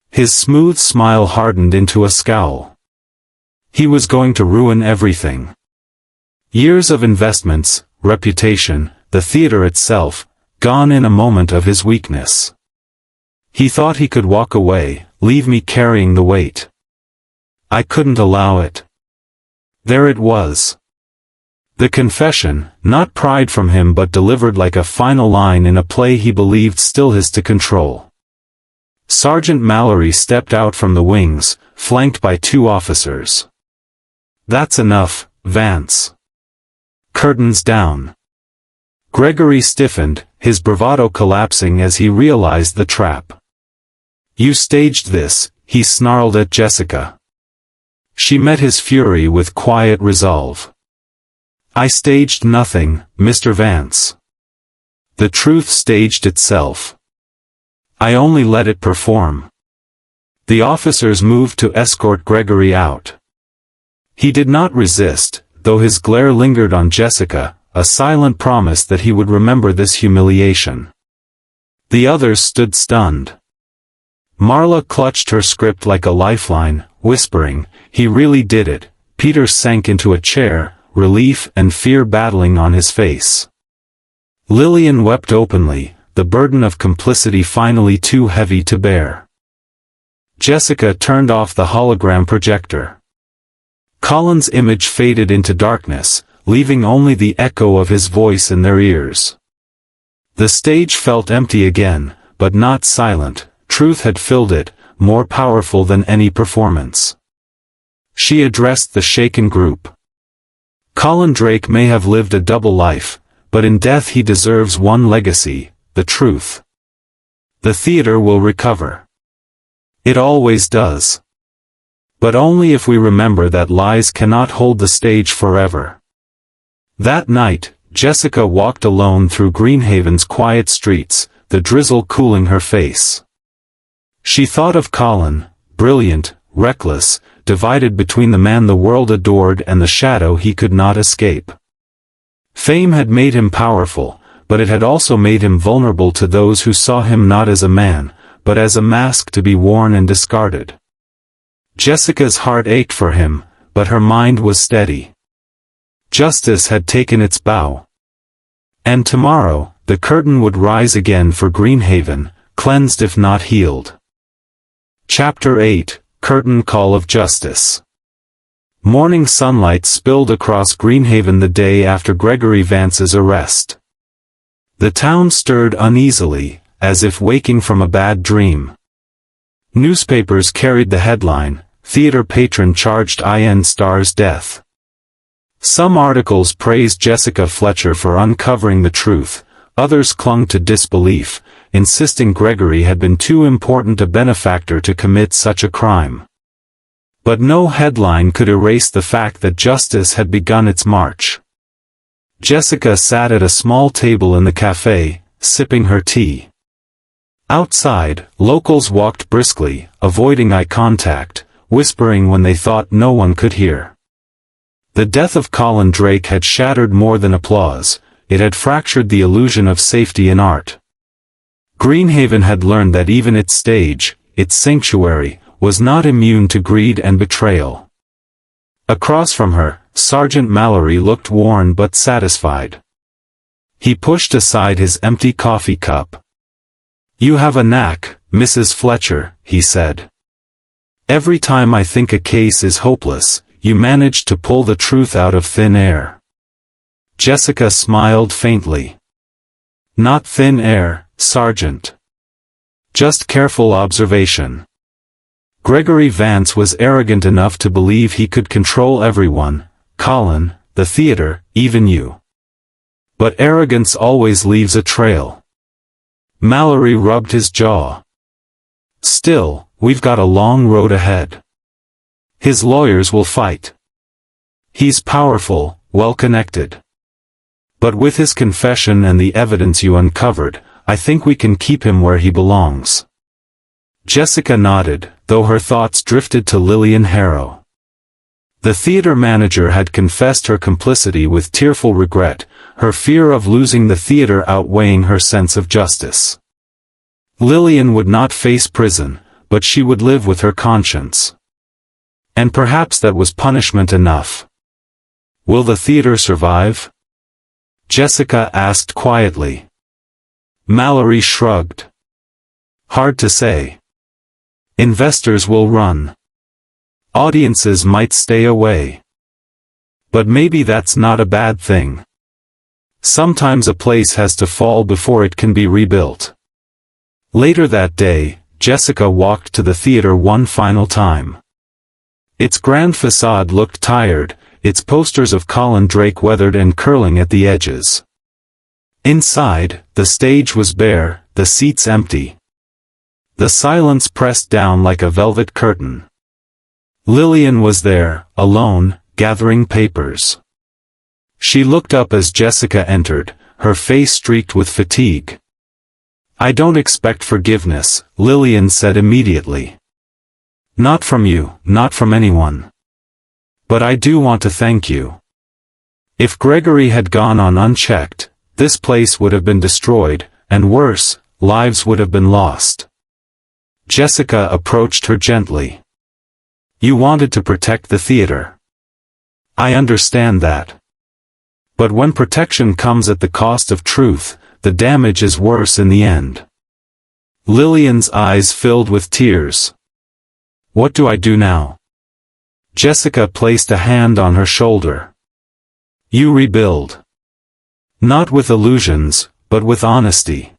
His smooth smile hardened into a scowl. He was going to ruin everything. Years of investments, reputation, the theater itself, gone in a moment of his weakness. He thought he could walk away, leave me carrying the weight. I couldn't allow it. There it was. The confession, not pried from him but delivered like a final line in a play he believed still his to control. Sergeant Mallory stepped out from the wings, flanked by 2 officers. "That's enough, Vance." Curtains down. Gregory stiffened, his bravado collapsing as he realized the trap. "You staged this," he snarled at Jessica. She met his fury with quiet resolve. "I staged nothing, Mr. Vance. The truth staged itself. I only let it perform." The officers moved to escort Gregory out. He did not resist, though his glare lingered on Jessica, a silent promise that he would remember this humiliation. The others stood stunned. Marla clutched her script like a lifeline, whispering, "He really did it." Peter sank into a chair, relief and fear battling on his face. Lillian wept openly, the burden of complicity finally too heavy to bear. Jessica turned off the hologram projector. Colin's image faded into darkness, leaving only the echo of his voice in their ears. The stage felt empty again, but not silent. Truth had filled it, more powerful than any performance. She addressed the shaken group. "Colin Drake may have lived a double life, but in death he deserves one legacy, the truth. The theater will recover. It always does. But only if we remember that lies cannot hold the stage forever." That night, Jessica walked alone through Greenhaven's quiet streets, the drizzle cooling her face. She thought of Colin, brilliant, reckless, divided between the man the world adored and the shadow he could not escape. Fame had made him powerful, but it had also made him vulnerable to those who saw him not as a man, but as a mask to be worn and discarded. Jessica's heart ached for him, but her mind was steady. Justice had taken its bow. And tomorrow, the curtain would rise again for Greenhaven, cleansed if not healed. Chapter 8, Curtain Call of Justice. Morning sunlight spilled across Greenhaven the day after Gregory Vance's arrest. The town stirred uneasily, as if waking from a bad dream. Newspapers carried the headline, "Theater Patron Charged in Star's Death." Some articles praised Jessica Fletcher for uncovering the truth, others clung to disbelief, insisting Gregory had been too important a benefactor to commit such a crime. But no headline could erase the fact that justice had begun its march. Jessica sat at a small table in the cafe, sipping her tea. Outside, locals walked briskly, avoiding eye contact, whispering when they thought no one could hear. The death of Colin Drake had shattered more than applause, it had fractured the illusion of safety in art. Greenhaven had learned that even its stage, its sanctuary, was not immune to greed and betrayal. Across from her, Sergeant Mallory looked worn but satisfied. He pushed aside his empty coffee cup. "You have a knack, Mrs. Fletcher," he said. "Every time I think a case is hopeless, you manage to pull the truth out of thin air." Jessica smiled faintly. "Not thin air, Sergeant. Just careful observation." Gregory Vance was arrogant enough to believe he could control everyone, Colin, the theater, even you. But arrogance always leaves a trail. Mallory rubbed his jaw. "Still, we've got a long road ahead. His lawyers will fight. He's powerful, well-connected. But with his confession and the evidence you uncovered, I think we can keep him where he belongs." Jessica nodded, though her thoughts drifted to Lillian Harrow. The theater manager had confessed her complicity with tearful regret, her fear of losing the theater outweighing her sense of justice. Lillian would not face prison, but she would live with her conscience. And perhaps that was punishment enough. Will the theater survive? Jessica asked quietly. Mallory shrugged. Hard to say. Investors will run. Audiences might stay away. But maybe that's not a bad thing. Sometimes a place has to fall before it can be rebuilt. Later that day, Jessica walked to the theater one final time. Its grand facade looked tired, its posters of Colin Drake weathered and curling at the edges. Inside, the stage was bare, the seats empty. The silence pressed down like a velvet curtain. Lillian was there, alone, gathering papers. She looked up as Jessica entered, her face streaked with fatigue. I don't expect forgiveness, Lillian said immediately. Not from you, not from anyone. But I do want to thank you. If Gregory had gone on unchecked, this place would have been destroyed, and worse, lives would have been lost. Jessica approached her gently. You wanted to protect the theater. I understand that. But when protection comes at the cost of truth, the damage is worse in the end. Lillian's eyes filled with tears. What do I do now? Jessica placed a hand on her shoulder. You rebuild. Not with illusions, but with honesty.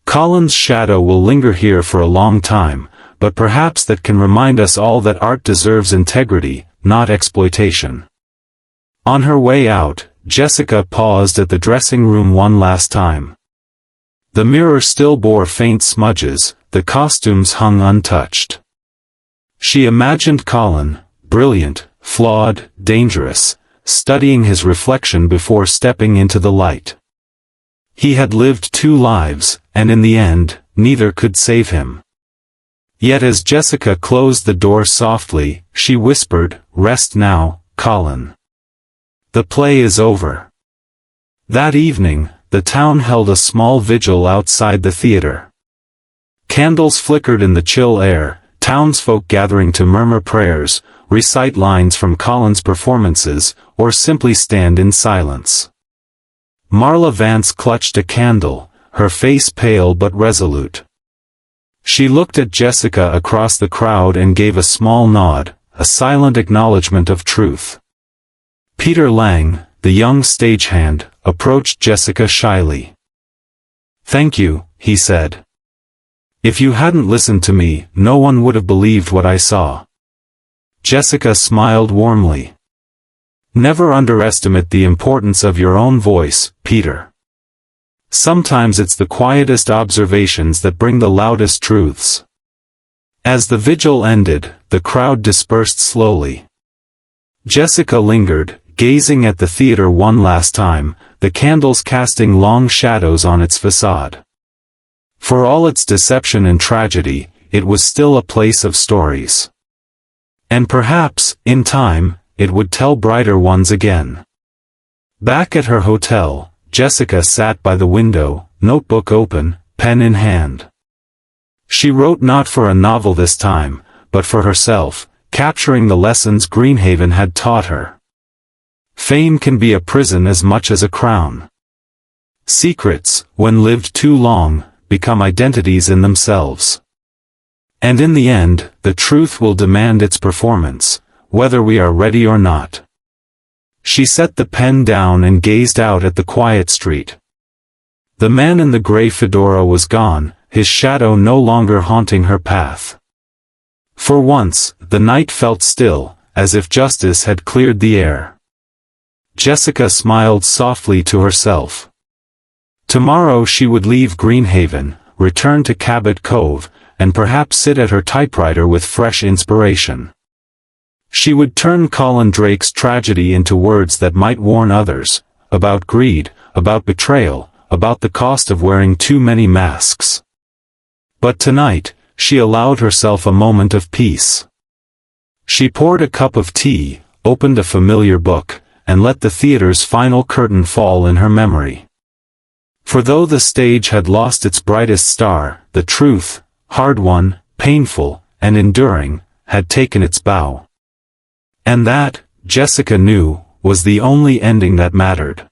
Colin's shadow will linger here for a long time, but perhaps that can remind us all that art deserves integrity, not exploitation. On her way out, Jessica paused at the dressing room one last time. The mirror still bore faint smudges, the costumes hung untouched. She imagined Colin, brilliant, flawed, dangerous, studying his reflection before stepping into the light. He had lived two lives, and in the end, neither could save him. Yet as Jessica closed the door softly, she whispered, Rest now, Colin. The play is over. That evening, the town held a small vigil outside the theater. Candles flickered in the chill air, townsfolk gathering to murmur prayers, recite lines from Colin's performances, or simply stand in silence. Marla Vance clutched a candle, her face pale but resolute. She looked at Jessica across the crowd and gave a small nod, a silent acknowledgement of truth. Peter Lang, the young stagehand, approached Jessica shyly. Thank you, he said. If you hadn't listened to me, no one would have believed what I saw. Jessica smiled warmly. Never underestimate the importance of your own voice, Peter. Sometimes it's the quietest observations that bring the loudest truths. As the vigil ended, the crowd dispersed slowly. Jessica lingered, gazing at the theater one last time, the candles casting long shadows on its facade. For all its deception and tragedy, it was still a place of stories. And perhaps, in time, it would tell brighter ones again. Back at her hotel, Jessica sat by the window, notebook open, pen in hand. She wrote not for a novel this time, but for herself, capturing the lessons Greenhaven had taught her. Fame can be a prison as much as a crown. Secrets, when lived too long, become identities in themselves. And in the end, the truth will demand its performance, whether we are ready or not. She set the pen down and gazed out at the quiet street. The man in the gray fedora was gone, his shadow no longer haunting her path. For once, the night felt still, as if justice had cleared the air. Jessica smiled softly to herself. Tomorrow she would leave Greenhaven, return to Cabot Cove, and perhaps sit at her typewriter with fresh inspiration. She would turn Colin Drake's tragedy into words that might warn others, about greed, about betrayal, about the cost of wearing too many masks. But tonight, she allowed herself a moment of peace. She poured a cup of tea, opened a familiar book, and let the theater's final curtain fall in her memory. For though the stage had lost its brightest star, the truth, hard-won, painful, and enduring, had taken its bow. And that, Jessica knew, was the only ending that mattered.